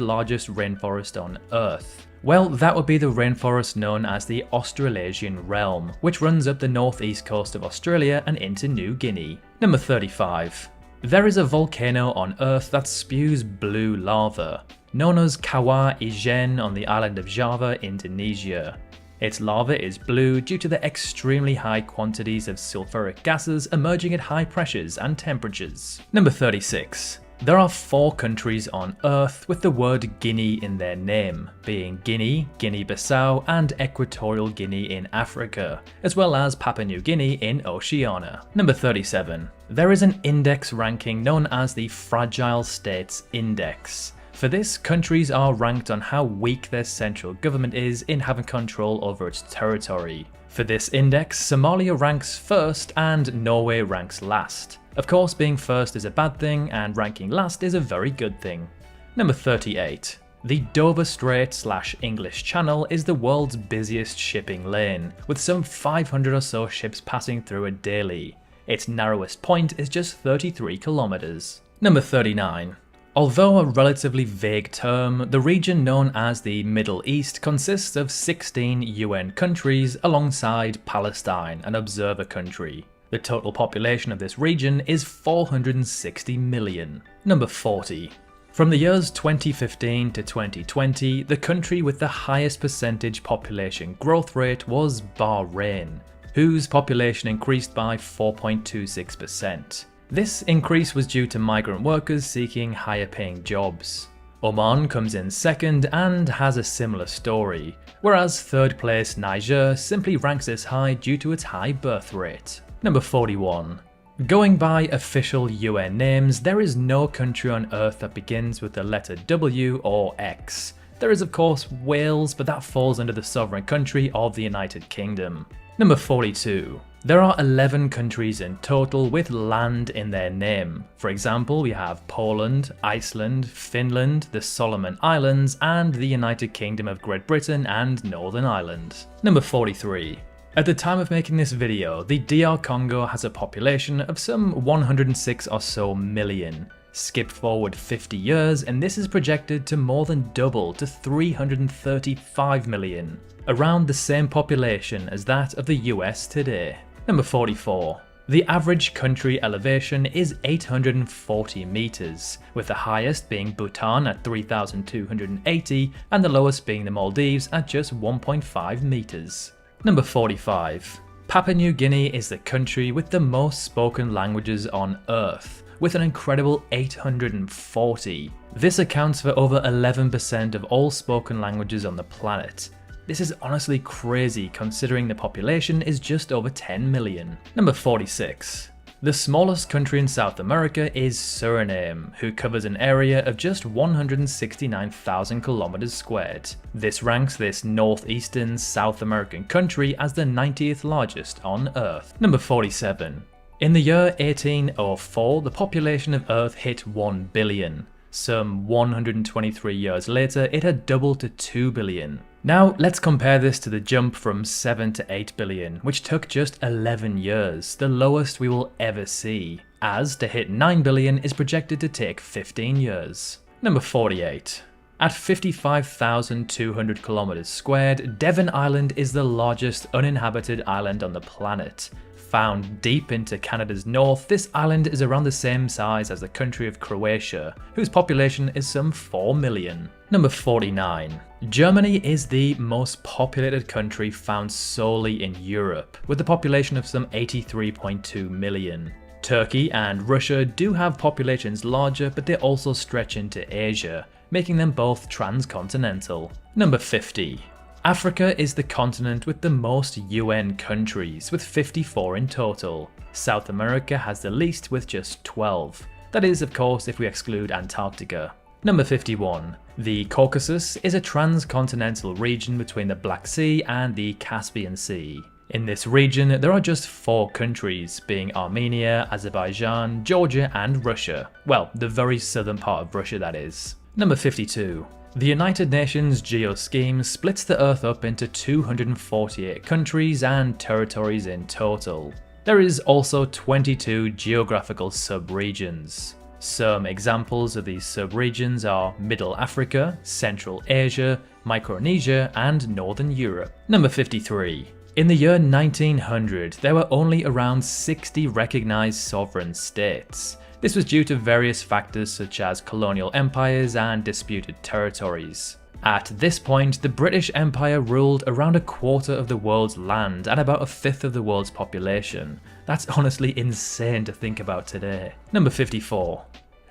largest rainforest on Earth? Well, that would be the rainforest known as the Australasian realm, which runs up the northeast coast of Australia and into New Guinea. Number 35. There is a volcano on Earth that spews blue lava, known as Kawah Ijen on the island of Java, Indonesia. Its lava is blue due to the extremely high quantities of sulfuric gases emerging at high pressures and temperatures. Number 36. There are 4 countries on Earth with the word Guinea in their name, being Guinea, Guinea-Bissau and Equatorial Guinea in Africa, as well as Papua New Guinea in Oceania. Number 37. There is an index ranking known as the Fragile States Index. For this, countries are ranked on how weak their central government is in having control over its territory. For this index, Somalia ranks first and Norway ranks last. Of course, being first is a bad thing and ranking last is a very good thing. Number 38. The Dover Strait/English Channel is the world's busiest shipping lane, with some 500 or so ships passing through it daily. Its narrowest point is just 33 kilometers. Number 39. Although a relatively vague term, the region known as the Middle East consists of 16 UN countries alongside Palestine, an observer country. The total population of this region is 460 million. Number 40. From the years 2015 to 2020, the country with the highest percentage population growth rate was Bahrain, whose population increased by 4.26%. This increase was due to migrant workers seeking higher paying jobs. Oman comes in second and has a similar story, whereas third place Niger simply ranks as high due to its high birth rate. Number 41. Going by official UN names, there is no country on Earth that begins with the letter W or X. There is of course Wales, but that falls under the sovereign country of the United Kingdom. Number 42. There are 11 countries in total with land in their name. For example, we have Poland, Iceland, Finland, the Solomon Islands, and the United Kingdom of Great Britain and Northern Ireland. Number 43. At the time of making this video, the DR Congo has a population of some 106 or so million. Skip forward 50 years and this is projected to more than double to 335 million, around the same population as that of the US today. Number 44. The average country elevation is 840 meters, with the highest being Bhutan at 3,280 and the lowest being the Maldives at just 1.5 meters. Number 45. Papua New Guinea is the country with the most spoken languages on Earth, with an incredible 840. This accounts for over 11% of all spoken languages on the planet. This is honestly crazy considering the population is just over 10 million. Number 46. The smallest country in South America is Suriname, who covers an area of just 169,000 kilometers squared. This ranks this northeastern South American country as the 90th largest on Earth. Number 47. In the year 1804, the population of Earth hit 1 billion. Some 123 years later, it had doubled to 2 billion. Now, let's compare this to the jump from 7 to 8 billion, which took just 11 years, the lowest we will ever see, as to hit 9 billion is projected to take 15 years. Number 48. At 55,200 kilometers squared, Devon Island is the largest uninhabited island on the planet. Found deep into Canada's north, this island is around the same size as the country of Croatia, whose population is some 4 million. Number 49. Germany is the most populated country found solely in Europe, with a population of some 83.2 million. Turkey and Russia do have populations larger, but they also stretch into Asia, making them both transcontinental. Number 50. Africa is the continent with the most UN countries, with 54 in total. South America has the least with just 12. That is, of course, if we exclude Antarctica. Number 51. The Caucasus is a transcontinental region between the Black Sea and the Caspian Sea. In this region, there are just 4 countries, being Armenia, Azerbaijan, Georgia and Russia. Well, the very southern part of Russia, that is. Number 52. The United Nations Geoscheme splits the Earth up into 248 countries and territories in total. There is also 22 geographical sub-regions. Some examples of these subregions are Middle Africa, Central Asia, Micronesia, and Northern Europe. Number 53. In the year 1900, there were only around 60 recognized sovereign states. This was due to various factors such as colonial empires and disputed territories. At this point, the British Empire ruled around a quarter of the world's land and about a fifth of the world's population. That's honestly insane to think about today. Number 54.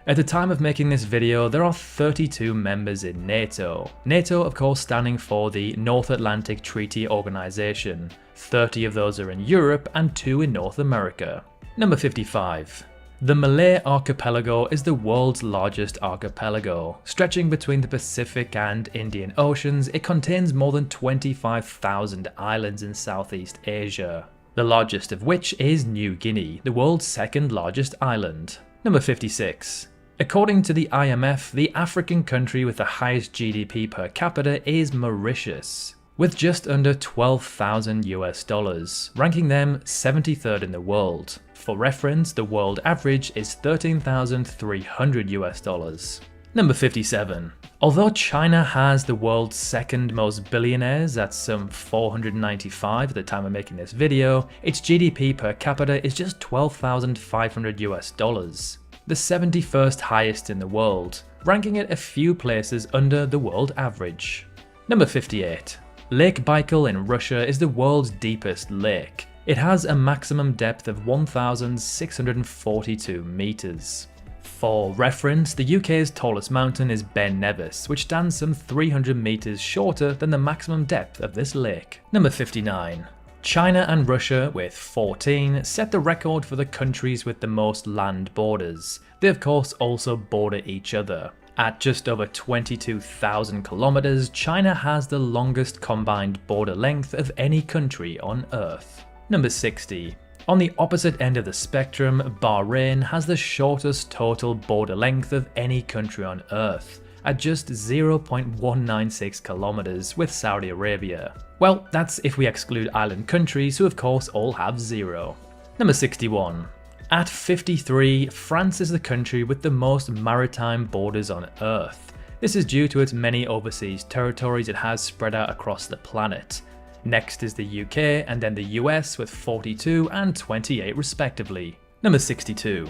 At the time of making this video, there are 32 members in NATO. NATO, of course, standing for the North Atlantic Treaty Organization. 30 of those are in Europe and 2 in North America. Number 55. The Malay Archipelago is the world's largest archipelago. Stretching between the Pacific and Indian Oceans, it contains more than 25,000 islands in Southeast Asia. The largest of which is New Guinea, the world's second largest island. Number 56. According to the IMF, the African country with the highest GDP per capita is Mauritius, with just under $12,000, ranking them 73rd in the world. For reference, the world average is $13,300. Number 57. Although China has the world's second most billionaires at some 495 at the time of making this video, its GDP per capita is just $12,500, the 71st highest in the world, ranking it a few places under the world average. Number 58. Lake Baikal in Russia is the world's deepest lake. It has a maximum depth of 1,642 meters. For reference, the UK's tallest mountain is Ben Nevis, which stands some 300 meters shorter than the maximum depth of this lake. Number 59. China and Russia, with 14, set the record for the countries with the most land borders. They of course also border each other. At just over 22,000 kilometers, China has the longest combined border length of any country on Earth. Number 60. On the opposite end of the spectrum, Bahrain has the shortest total border length of any country on Earth, at just 0.196 kilometers with Saudi Arabia. Well, that's if we exclude island countries, who of course all have 0. Number 61. At 53, France is the country with the most maritime borders on Earth. This is due to its many overseas territories it has spread out across the planet. Next is the UK and then the US with 42 and 28 respectively. Number 62.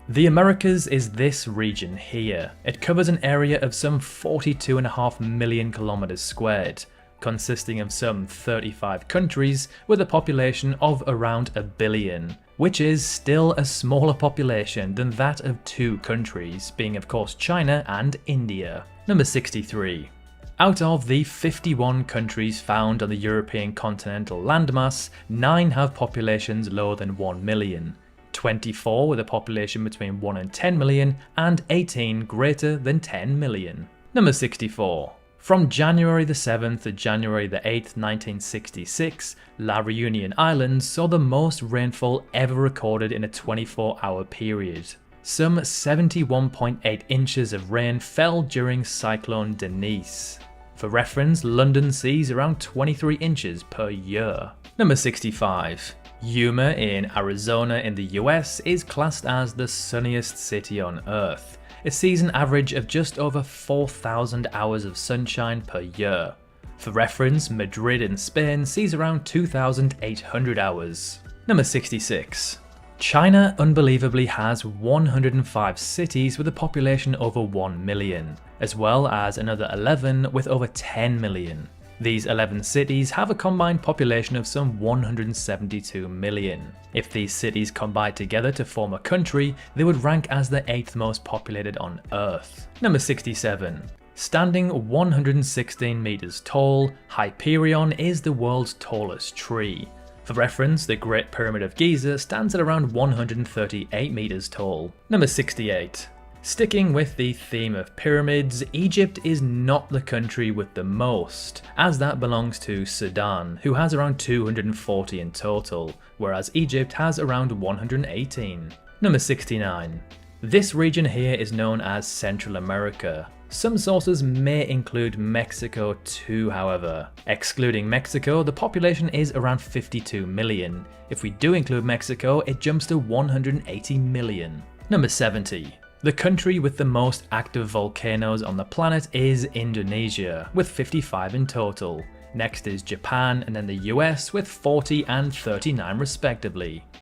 The Americas is this region here. It covers an area of some 42.5 million kilometers squared, consisting of some 35 countries with a population of around 1 billion, which is still a smaller population than that of 2 countries, being of course China and India. Number 63. Out of the 51 countries found on the European continental landmass, 9 have populations lower than 1 million, 24 with a population between 1 and 10 million, and 18 greater than 10 million. Number 64. From January the 7th to January the 8th, 1966, La Reunion Islands saw the most rainfall ever recorded in a 24-hour period. Some 71.8 inches of rain fell during Cyclone Denise. For reference, London sees around 23 inches per year. Number 65. Yuma in Arizona in the US is classed as the sunniest city on Earth. It sees an average of just over 4,000 hours of sunshine per year. For reference, Madrid in Spain sees around 2,800 hours. Number 66. China unbelievably has 105 cities with a population over 1 million, as well as another 11 with over 10 million. These 11 cities have a combined population of some 172 million. If these cities combined together to form a country, they would rank as the 8th most populated on Earth. Number 67. Standing 116 meters tall, Hyperion is the world's tallest tree. For reference, the Great Pyramid of Giza stands at around 138 meters tall. Number 68. Sticking with the theme of pyramids, Egypt is not the country with the most, as that belongs to Sudan, who has around 240 in total, whereas Egypt has around 118. Number 69. This region here is known as Central America. Some sources may include Mexico too, however. Excluding Mexico, the population is around 52 million. If we do include Mexico, it jumps to 180 million. Number 70. The country with the most active volcanoes on the planet is Indonesia, with 55 in total. Next is Japan and then the US with 40 and 39 respectively.